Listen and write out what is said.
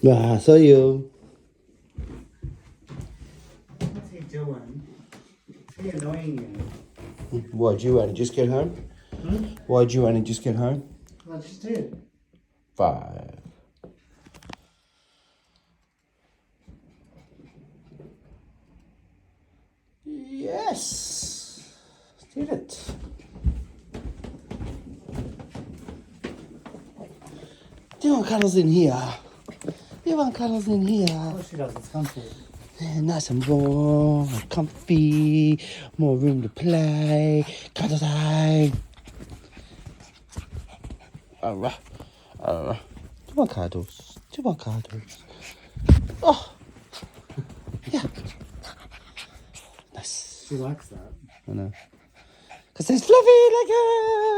I saw you. What's he doing? Is he annoying you? Why'd you only just get home? Why'd you only just get home? I just did. 5. Yes! Did it. Do you want cuddles in here? Do you want cuddles in here? Of course she does. It's comfy. Yeah, nice and warm, comfy, more room to play. Cuddle time. Do you want cuddles? Do you want cuddles? Oh! Yeah. Nice. She likes that. I know. Because it's fluffy like her.